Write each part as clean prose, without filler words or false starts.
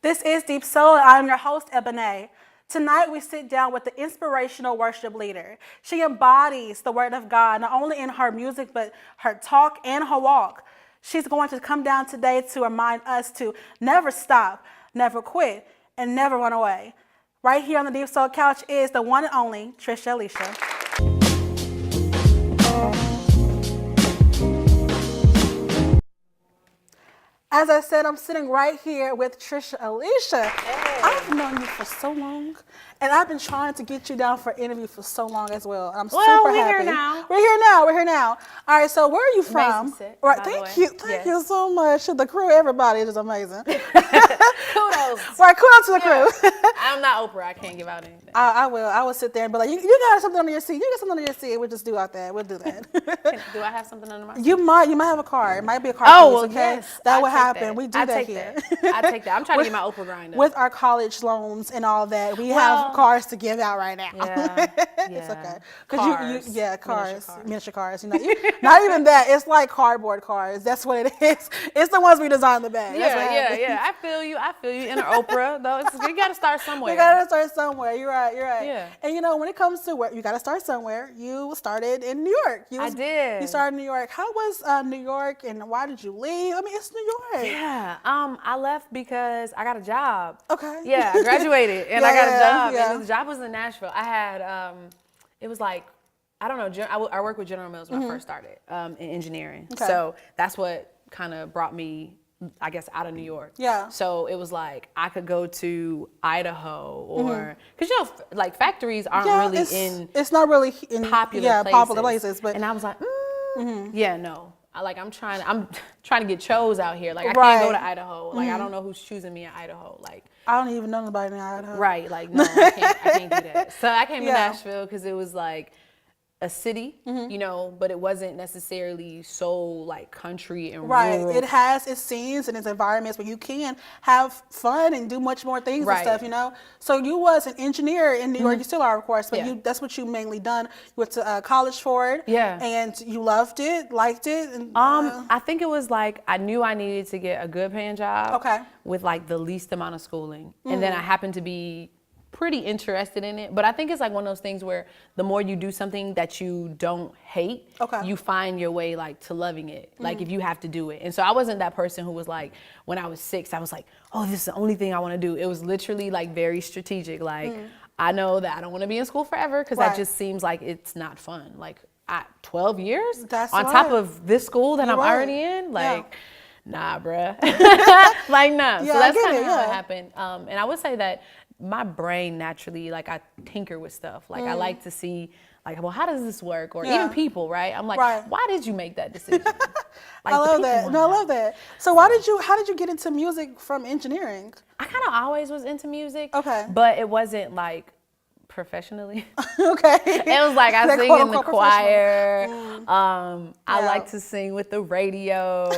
This is Deep Soul, and I'm your host, Ebone. Tonight, we sit down with the inspirational worship leader. She embodies the Word of God, not only in her music, but her talk and her walk. She's going to come down today to remind us to never stop, never quit, and never run away. Right here on the Deep Soul Couch is the one and only Trisha Alicia. As I said, I'm sitting right here with Trisha Alicia. Hey. I've known you for so long, and I've been trying to get you down for an interview for so long as well. I'm super happy. We're here now. We're here now. All right, so where are you from? Amazing, right, thank you so much. The crew, everybody is amazing. Kudos. Right, kudos to the crew. I'm not Oprah. I can't give out anything. I will sit there and be like, you got something under your seat. You got something under your seat. We'll just do out that. We'll do that. Do I have something under my seat? You might have a car. It might be a car. Oh, well, okay? yes. That would happen. We do I that take here. I take that. I'm trying to get my Oprah grind up. With our college loans and all that, we have cars to give out right now. Yeah. It's okay. Cars. Cars. Miniature cars. Not even that. It's like cardboard cars. That's what it is. It's the ones we design in the bag. Yeah. I feel you. Inner Oprah, though. You got to start somewhere. You got to start somewhere. You're right. Yeah. And when it comes to work, you got to start somewhere. You started in New York. I did. You started in New York. How was New York, and why did you leave? I mean, it's New York. Yeah. I left because I got a job. Okay. Yeah, I graduated and I got a job. Yeah. And the job was in Nashville. I had, it was like, I don't know, I worked with General Mills when I first started in engineering. Okay. So that's what kind of brought me, I guess, out of New York. Yeah. So it was like I could go to Idaho or, because like factories aren't really it's not really in popular places. But and I was like, yeah, no. I'm trying to get chose out here. Like I can't go to Idaho. Like I don't know who's choosing me in Idaho. Like I don't even know nobody in Idaho. Right. Like no, I can't do that. So I came to Nashville because it was like a city, but it wasn't necessarily so like country and rural. It has its scenes and its environments where you can have fun and do much more things and stuff, So you was an engineer in New York. You still are, of course, but that's what you mainly done. You went to college for it. Yeah. And you loved it, liked it. And, I think it was like I knew I needed to get a good paying job. Okay. With like the least amount of schooling, and then I happened to be pretty interested in it, but I think it's like one of those things where the more you do something that you don't hate, you find your way like to loving it, like if you have to do it. And so I wasn't that person who was like, when I was 6, I was like, oh, this is the only thing I want to do. It was literally like very strategic. Like I know that I don't want to be in school forever because that just seems like it's not fun. Like 12 years on top of this school that I'm already in, like nah, bruh. Like nah. So that's kind of how it happened. And I would say that my brain naturally, like I tinker with stuff. Like I like to see, like, well, how does this work? Or even people, right? I'm like, why did you make that decision? Like, I love that. No, I love that. So how did you get into music from engineering? I kind of always was into music. Okay. But it wasn't like professionally. Okay. It was like I sing in the choir. I like to sing with the radio.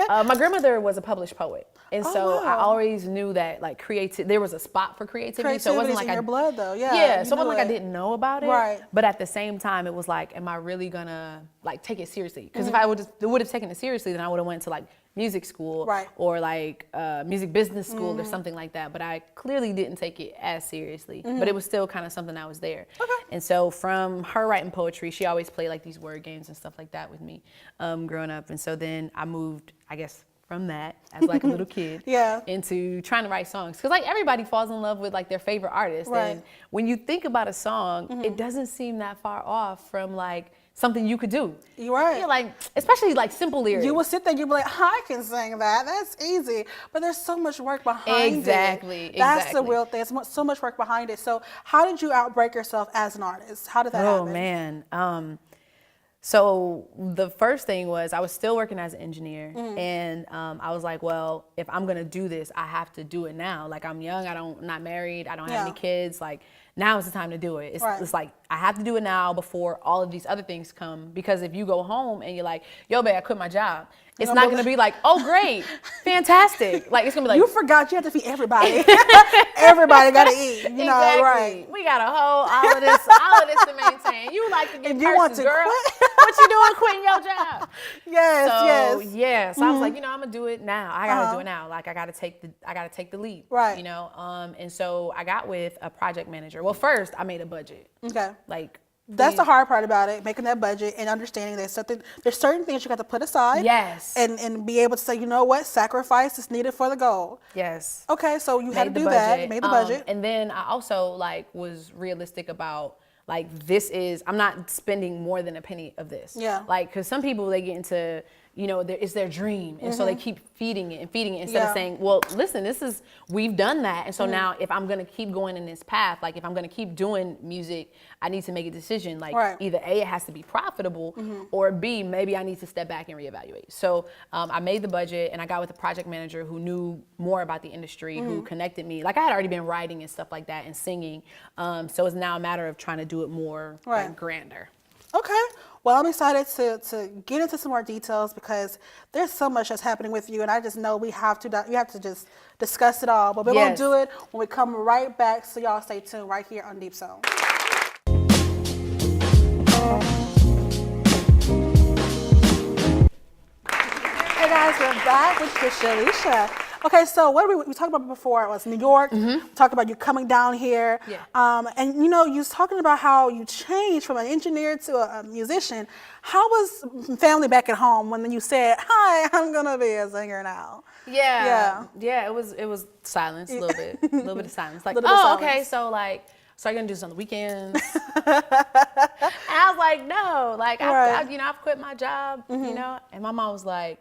My grandmother was a published poet. And so I always knew that like there was a spot for creativity. So it wasn't like in your blood though. Yeah. Yeah. So it wasn't like I didn't know about it. Right. But at the same time, it was like, am I really gonna like take it seriously? Because if I would have taken it seriously, then I would have went to like music school or like music business school or something like that. But I clearly didn't take it as seriously. But it was still kind of something that was there. Okay. And so from her writing poetry, she always played like these word games and stuff like that with me growing up. And so then I moved, I guess, from that as like a little kid into trying to write songs. Because like everybody falls in love with like their favorite artist. And when you think about a song, it doesn't seem that far off from like something you could do. You're right. You're like, especially like simple lyrics. You will sit there and you'll be like, I can sing that. That's easy. But there's so much work behind it. Exactly. That's the real thing. There's so much work behind it. So how did you outbreak yourself as an artist? How did that happen? Oh, man. So the first thing was I was still working as an engineer, and I was like, well, if I'm gonna do this, I have to do it now. Like I'm young, I'm not married, I don't have any kids. Like now is the time to do it. It's like I have to do it now before all of these other things come. Because if you go home and you're like, yo, babe, I quit my job. It's not gonna be like, oh, great, fantastic. Like it's gonna be like, you forgot you have to feed everybody. Everybody gotta eat. You know, right? We got a whole all of this to maintain. You like to get purses, girl. What you doing quitting your job? Yes. So I was like, I'm gonna do it now. I gotta do it now. Like I gotta take the leap. Right. And so I got with a project manager. Well, first I made a budget. Okay. Like that's the hard part about it, making that budget and understanding there's certain things you got to put aside. Yes. And be able to say, you know what, sacrifice is needed for the goal. Yes. Okay, so you had to do that, made the budget. And then I also was realistic about I'm not spending more than a penny of this. Yeah. Because some people, they get into, it's their dream. And so they keep feeding it instead of saying, well, listen, we've done that. And so now if I'm going to keep going in this path, if I'm going to keep doing music, I need to make a decision. Either A, it has to be profitable, or B, maybe I need to step back and reevaluate. So I made the budget and I got with a project manager who knew more about the industry, who connected me. I had already been writing and stuff like that and singing. So it's now a matter of trying to do it more grander. Okay. Well, I'm excited to get into some more details because there's so much that's happening with you, and I just know you have to just discuss it all. But we're going to do it when we come right back, so y'all stay tuned right here on Deep Zone. Hey guys, we're back with Trisha Alicia. Okay, so what we talked about before was New York. We talked about you coming down here. Yeah. And you was talking about how you changed from an engineer to a musician. How was family back at home when you said, "Hi, I'm gonna be a singer now"? Yeah. It was silence, a little bit of silence. Okay, so are you gonna do this on the weekends? And I was like, no, I've quit my job, and my mom was like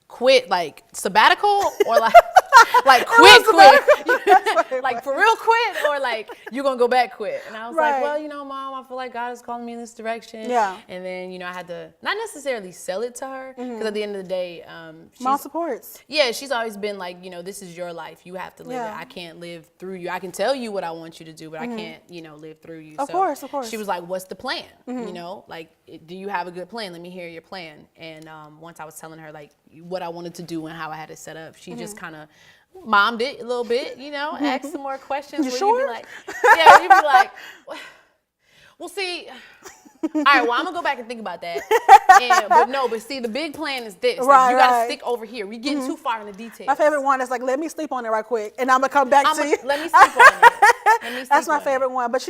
quit, sabbatical, or quit, for real quit, or you gonna go back quit. And I was like, well, Mom, I feel like God is calling me in this direction. Yeah. And then, I had to not necessarily sell it to her, because at the end of the day, Mom supports. Yeah, she's always been like, this is your life. You have to live it. I can't live through you. I can tell you what I want you to do, but I can't, live through you. Of course. She was like, what's the plan? Do you have a good plan? Let me hear your plan. And once I was telling her what I wanted to do and how I had it set up, she just kind of mommed it a little bit, asked some more questions. You sure? You'd be like, you'd be like, well, see, all right, well, I'm gonna go back and think about that. But see, the big plan is this. You gotta stick over here. We're getting too far in the details. My favorite one is let me sleep on it right quick, and I'm gonna come back to you. Let me sleep on it. That's my favorite one. But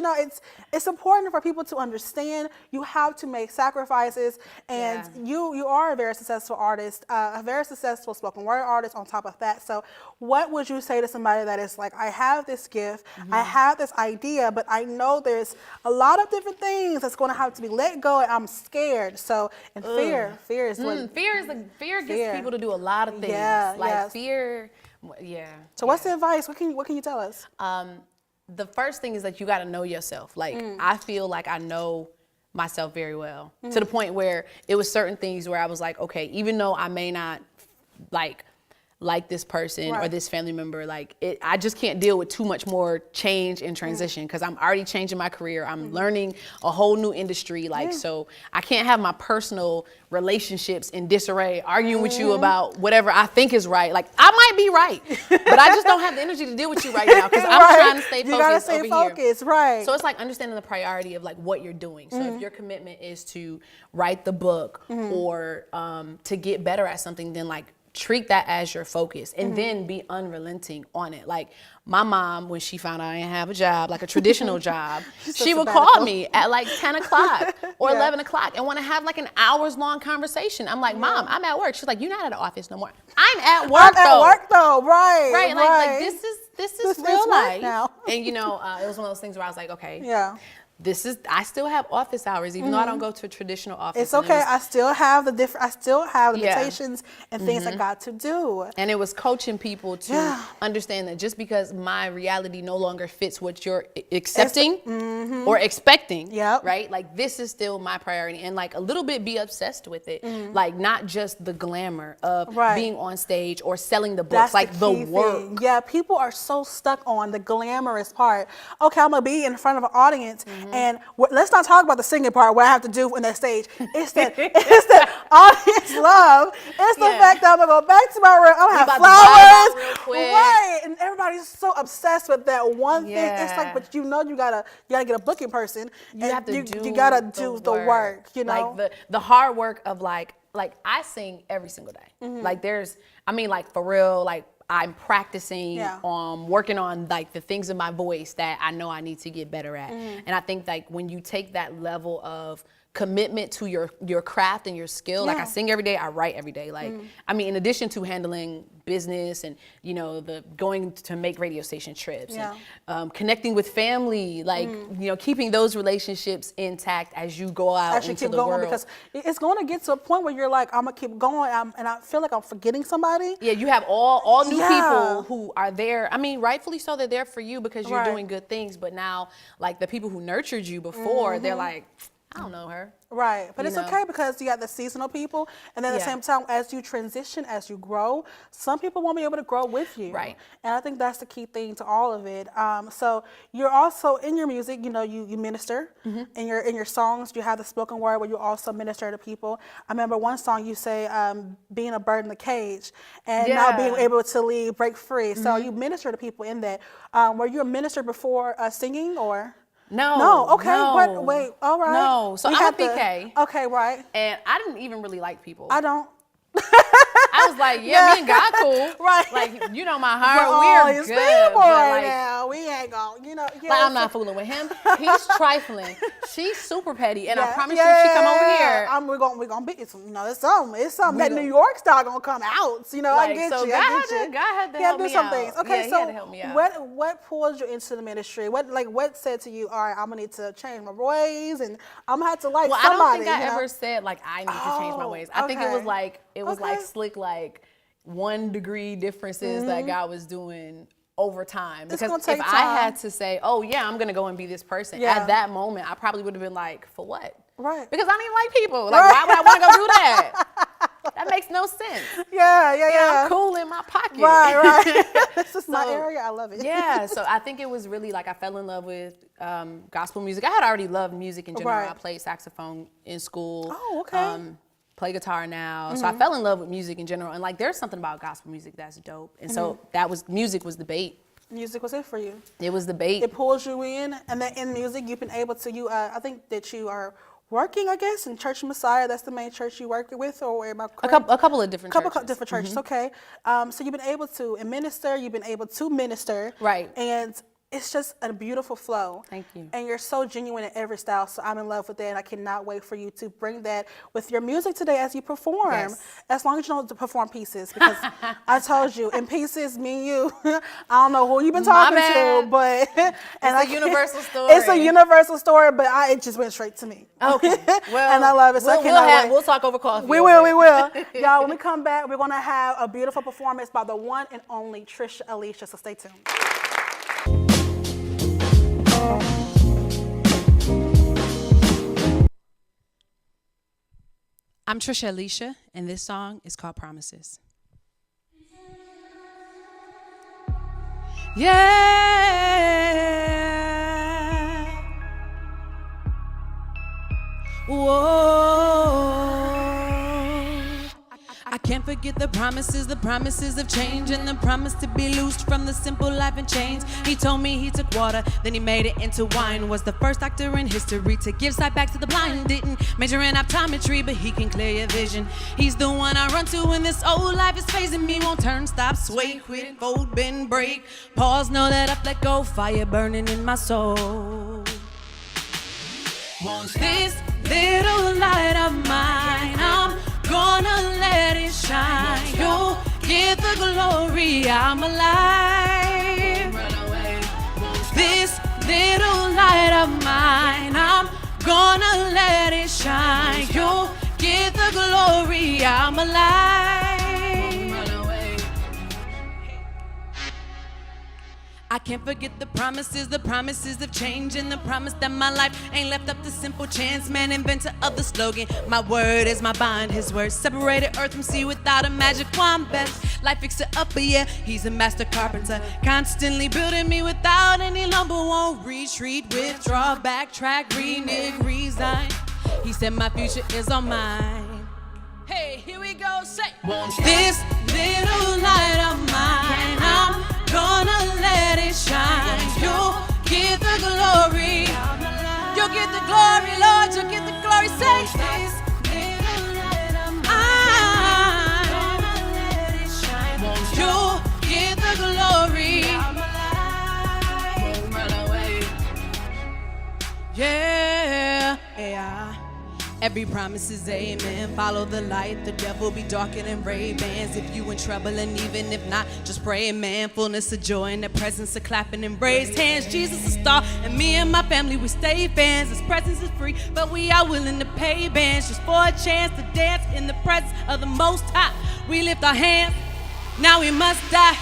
it's important for people to understand you have to make sacrifices, and you are a very successful artist, a very successful spoken word artist on top of that. So what would you say to somebody that is like, I have this gift, I have this idea, but I know there's a lot of different things that's gonna have to be let go, and I'm scared. So, and fear is what fear gets people to do a lot of things. Fear. So what's the advice? What can you tell us? The first thing is that you got to know yourself. I feel like I know myself very well, to the point where it was certain things where I was like, okay, even though I may not like this person or this family member, I just can't deal with too much more change and transition, because I'm already changing my career. I'm learning a whole new industry. So I can't have my personal relationships in disarray, arguing with you about whatever I think is right. I might be right, but I just don't have the energy to deal with you right now, because I'm trying to stay focused. You gotta stay focused, right? So it's understanding the priority of what you're doing. So if your commitment is to write the book or to get better at something, then treat that as your focus, and then be unrelenting on it. My mom, when she found out I didn't have a job, a traditional job, she would call me at 10 o'clock or 11 o'clock and want to have an hours long conversation. I'm like, Mom, I'm at work. She's like, you're not at the office no more. I'm at work though. Right. Right. This is real life now. And it was one of those things where I was like, okay. Yeah. I still have office hours, even though I don't go to a traditional office. It's okay. I still have the limitations and things I got to do. And it was coaching people to understand that just because my reality no longer fits what you're accepting or expecting, right? This is still my priority, and a little bit be obsessed with it. Not just the glamour of being on stage or selling the books, That's the work. Yeah, people are so stuck on the glamorous part. Okay, I'm gonna be in front of an audience And let's not talk about the singing part, what I have to do on that stage. It's that audience love. It's the fact that I'm gonna go back to my room. I'm gonna have flowers, real quick. right? And everybody's so obsessed with that one thing. It's like, but you gotta get a booking person. You have to do. You gotta do the work. You know, like the hard work of like I sing every single day. Like like for real, like I'm practicing working on like the things in my voice that I know I need to get better at. And I think like when you take that level of commitment to your craft and your skill, like I sing every day, I write every day. Like, I mean, in addition to handling business and, the going to make radio station trips and connecting with family, like, keeping those relationships intact as you go out into the world. Because it's going to get to a point where you're like, I'm going to keep going. And I feel like I'm forgetting somebody. Yeah, you have all new people who are there. I mean, rightfully so, they're there for you because you're doing good things. But now, like the people who nurtured you before, they're like, I don't know her. Right. But it's okay because you got the seasonal people. And then at the same time, as you transition, as you grow, some people won't be able to grow with you. Right. And I think that's the key thing to all of it. So you're also in your music, you minister. In your songs, you have the spoken word where you also minister to people. I remember one song you say, being a bird in the cage and now being able to leave, break free. So you minister to people in that. Were you a minister before singing or? No. Okay. No. Wait. All right. No. So I'm a PK. Okay. Right. And I didn't even really like people. I don't. I was like, me and God cool. Right. Like, my heart, we're good. People right now. We ain't gonna, like, I'm not fooling with him. He's trifling. She's super petty. And I promise you, if she come over here. We're gonna be, it's something that New York style gonna come out. I get so you. God had to help me some out. things. Okay, he so had to help me out. what pulled you into the ministry? What said to you, all right, I'm gonna need to change my ways and I'm gonna have to somebody. I don't think I ever said like I need to change my ways. I think it was like slick, like 1 degree differences that God was doing over time. Because if I had to say, oh yeah, I'm gonna go and be this person, at that moment I probably would have been like, for what? Right. Because I don't even like people. Like, why would I want to go do that? That makes no sense. Yeah. I'm cool in my pocket. Right. This is my area. I love it. Yeah. So I think it was really like I fell in love with gospel music. I had already loved music in general. I played saxophone in school. Oh, okay. Play guitar now. So I fell in love with music in general. And like there's something about gospel music that's dope. And so music was the bait. Music was it for you. It was the bait. It pulls you in. And then in music, you've been able to, I think that you are working, I guess, in Church of Messiah. That's the main church you work with, or am I correct? A couple of different churches. Different churches, okay. So you've been able to minister, you've been able to minister. Right. And it's just a beautiful flow. Thank you. And you're so genuine in every style, so I'm in love with that, and I cannot wait for you to bring that with your music today as you perform. Yes. As long as you don't perform pieces, because I told you, in pieces, me and you, I don't know who you've been talking to, but... It's a universal story. It's a universal story, but it just went straight to me. Okay. Well, and I love it, so I cannot wait. We'll talk over coffee. We will. Y'all, when we come back, we're going to have a beautiful performance by the one and only Trisha Alicia, so stay tuned. I'm Trisha Alicia, and this song is called Promises. Yeah. Whoa. I can't forget the promises of change, and the promise to be loosed from the simple life in chains. He told me he took water, then he made it into wine. Was the first doctor in history to give sight back to the blind. Didn't major in optometry, but he can clear your vision. He's the one I run to when this old life is phasing me. Won't turn, stop, sway, quit, fold, bend, break. Pause, no let up, let go, fire burning in my soul. Wants this little light of mine, I'm gonna let it shine. You'll get the glory, I'm alive. This little light of mine, I'm gonna let it shine. You'll get the glory, I'm alive. I can't forget the promises of change, and the promise that my life ain't left up to simple chance. Man, inventor of the slogan, my word is my bond. His words separated earth from sea without a magic wand. Best life fixer up, but yeah, he's a master carpenter, constantly building me without any lumber. Won't retreat, withdraw, backtrack, renege, resign. He said my future is all mine. Hey, here we go, say, this little light of mine, I'm gonna let it shine. You'll get the glory. You'll get the glory, Lord. You'll get the glory. Say, this little light of mine, I'm gonna let it shine. You'll get the glory. Won't run away. Yeah, yeah. Every promise is amen. Follow the light, the devil be darker than Ray-Bans. If you in trouble, and even if not, just pray, man. Fullness of joy in the presence of clapping and raised hands. Jesus a star, and me and my family, we stay fans. His presence is free, but we are willing to pay bands just for a chance to dance in the presence of the Most High. We lift our hands, now we must die.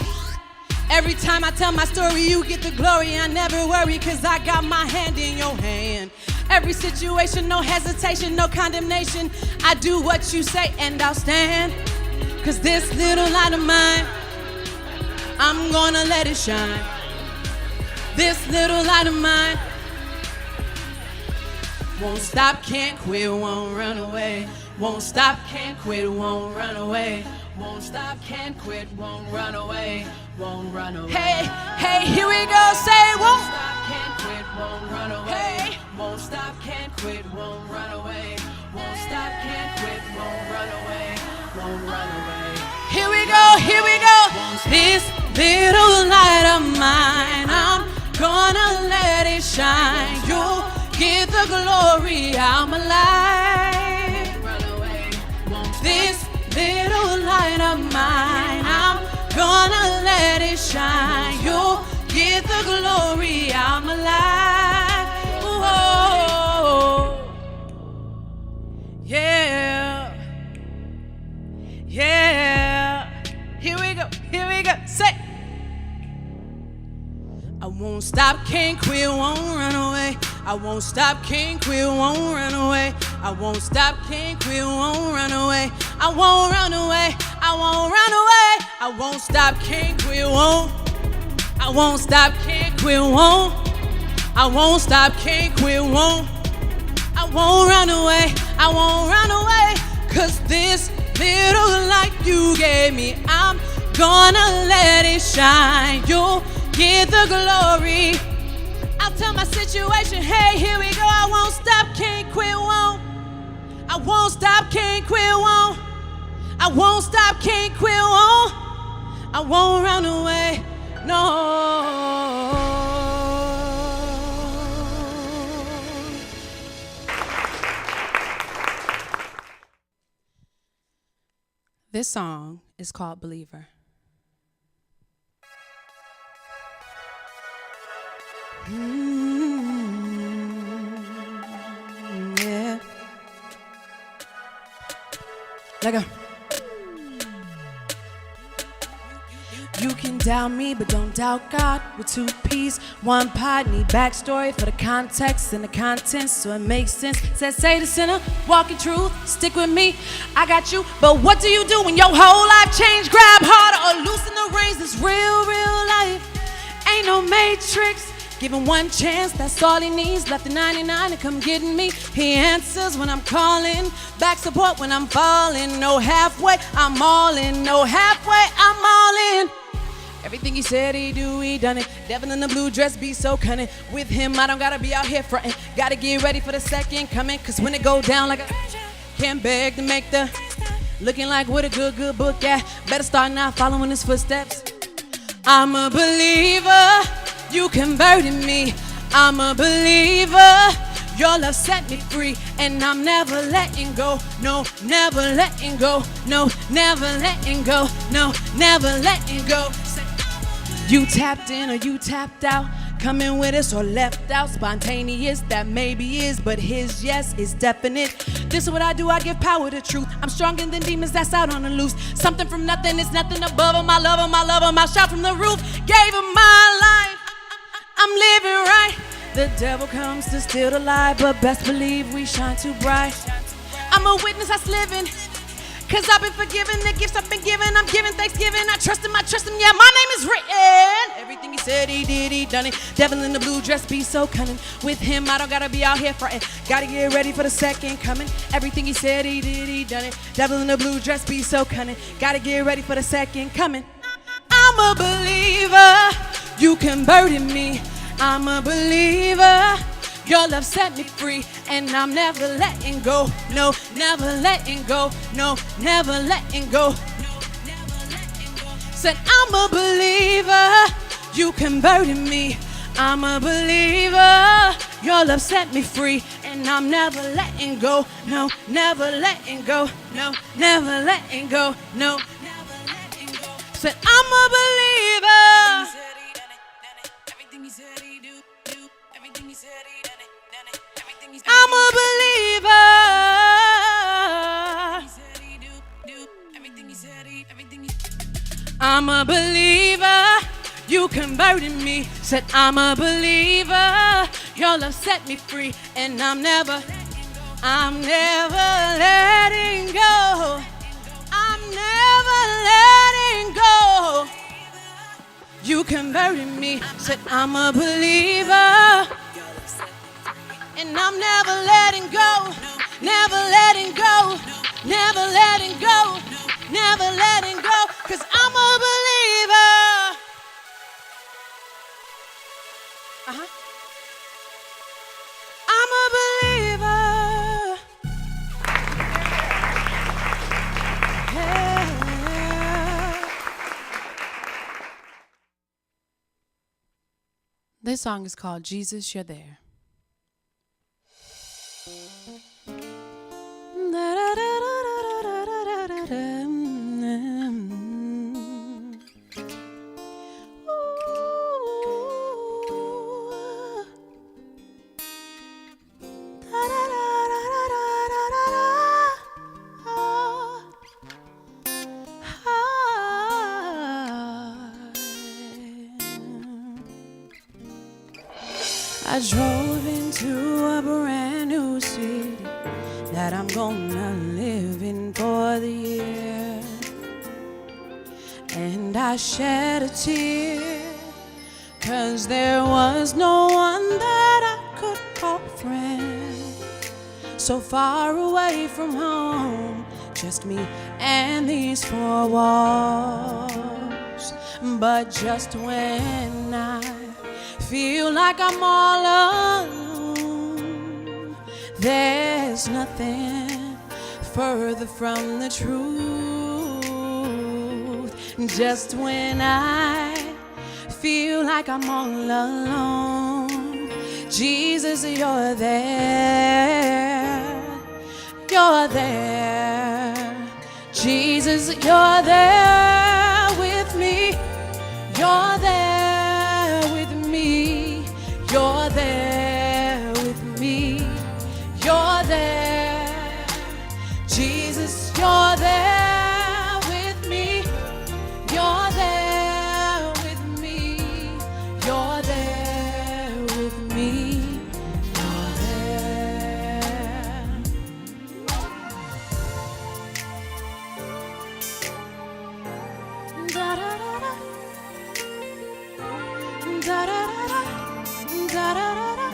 Every time I tell my story, you get the glory. I never worry, cause I got my hand in your hand. Every situation, no hesitation, no condemnation. I do what you say and I'll stand. Cause this little light of mine, I'm gonna let it shine. This little light of mine won't stop, can't quit, won't run away. Won't stop, can't quit, won't run away. Won't stop, can't quit, won't run away. Won't run away. Hey, hey, here we go, say won't stop, can't quit, won't run away. Hey. Won't stop, can't quit, won't run away. Won't stop, can't quit, won't run away. Won't run away. Here we go, here we go. This little light of mine, I'm gonna let it shine. You'll get the glory, I'm alive. This little light of mine, I'm gonna let it shine. You'll get the glory, I'm alive. Oh, yeah, yeah. Here we go, say. I won't stop, can't quit, won't run away. I won't stop, can't quit, won't run away. I won't stop, can't quit, won't run away. I won't run away, I won't run away. I won't stop, can't quit, won't. I won't stop, can't quit, won't. I won't stop, can't quit, won't. I won't run away, I won't run away. Cause this little light you gave me, I'm gonna let it shine. You'll get the glory. I'll tell my situation, hey, here we go. I won't stop, can't quit, won't. I won't stop, can't quit, won't. I won't stop, can't quit, won't. I won't run away, no. This song is called Believer. Yeah. Let go. You can doubt me, but don't doubt God. We're two peas, one pod. Need backstory for the context and the contents, so it makes sense. Said, say the sinner, walk in truth, stick with me. I got you, but what do you do when your whole life changed? Grab harder or loosen the reins. This real life ain't no matrix. Give him one chance, that's all he needs. Left the 99 to come get me. He answers when I'm calling, back support when I'm falling. No halfway, I'm all in. No halfway, I'm all in. Everything he said he do, he done it. Devil in the blue dress be so cunning. With him, I don't gotta be out here frontin'. Gotta get ready for the second coming. Cause when it go down like a can't beg to make the looking like what a good book at. Better start now following his footsteps. I'm a believer, you converted me. I'm a believer, your love set me free. And I'm never letting go, no, never letting go. No, never letting go, no, never letting go. You tapped in or you tapped out, coming with us or left out. Spontaneous, that maybe is, but his yes is definite. This is what I do, I give power to truth. I'm stronger than demons that's out on the loose. Something from nothing is nothing above him. I love him, I love him, I shout from the roof. Gave him my life, I'm living right. The devil comes to steal the light, but best believe we shine too bright. I'm a witness that's living, cause I've been forgiven. The gifts I've been given, I'm giving thanksgiving. I trust him, yeah, my name is written. Everything he said, he did, he done it. Devil in the blue dress be so cunning. With him, I don't gotta be out here frontin'. Gotta get ready for the second coming. Everything he said, he did, he done it. Devil in the blue dress be so cunning. Gotta get ready for the second coming. I'm a believer, you converted me. I'm a believer, your love set me free, and I'm never letting go. No, never letting go. No, never letting go. Said I'm a believer, you converted me. I'm a believer, your love set me free, and I'm never letting go. No, never letting go. No, never letting go. No, never letting go. Said I'm a believer. I'm a believer. I'm a believer, you converted me. Said I'm a believer, your love set me free, and I'm never letting go. I'm never letting go. You converted me. Said I'm a believer, and I'm never letting go, never letting go, never letting go, never letting go, cause I'm a believer. I'm a believer. Yeah. This song is called Jesus, You're There. I drove into a brand new city that I'm gonna live in for the year, and I shed a tear, cause there was no one that I could call friend. So far away from home, just me and these four walls. But just when I feel like I'm all alone, there's nothing further from the truth. Just when I feel like I'm all alone, Jesus, you're there. You're there. Jesus, you're there with me. You're there with me. You're there with me. You're there. Jesus, you're there with me. You're there with me. You're there with me. You're there. Da da da da. Da da da da. Da da da da.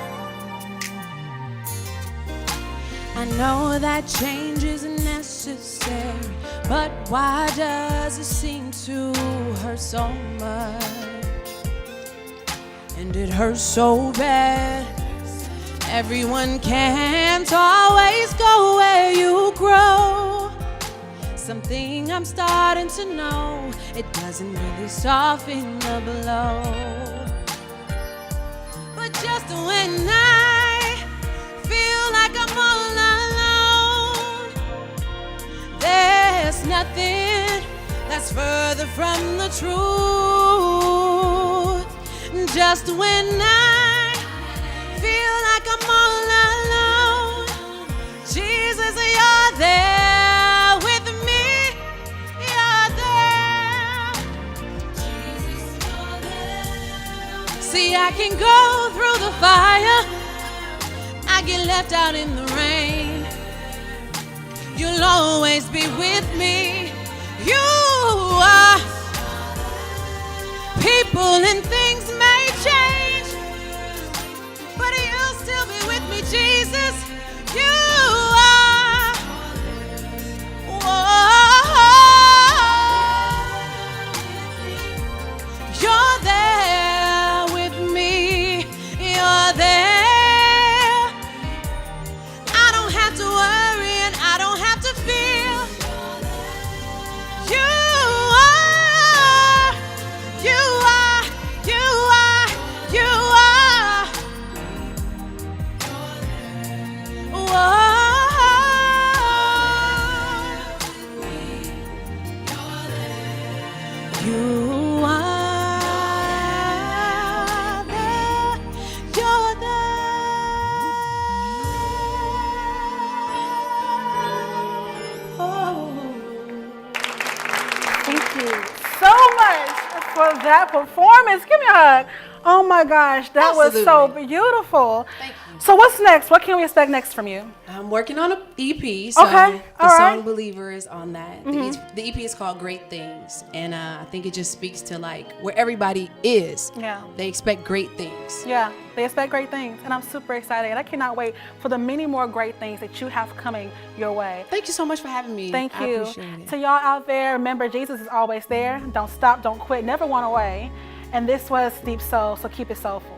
I know that change is necessary, but why does it seem to hurt so much? And it hurts so bad. Everyone can't always go where you grow. Something I'm starting to know, it doesn't really soften the blow. But just when I feel like I'm all alone, there's nothing that's further from the truth. Just when I feel like I'm all alone, Jesus, you're there with me. You're there. Jesus, you're there. See, I can go through the fire, I get left out in the rain. You'll always be with me. You are. People and things may change, but you'll still be with me, Jesus. You are. Whoa. You're there with me. You're there. I don't have to worry and I don't have to fear. You are. You are. You are. You are. Whoa. You are there. You're there. Oh. Thank you so much for that performance. Give me a hug. Oh my gosh, that was so beautiful. Thank you. So what's next? What can we expect next from you? I'm working on an EP, so Okay, the all song right. Believer is on that. The EP is called Great Things, and I think it just speaks to like where everybody is. Yeah. They expect great things. Yeah, they expect great things, and I'm super excited. And I cannot wait for the many more great things that you have coming your way. Thank you so much for having me. Thank I you. appreciate it. To y'all out there, remember Jesus is always there. Don't stop, don't quit, never run away. And this was Deep Soul, so keep it soulful.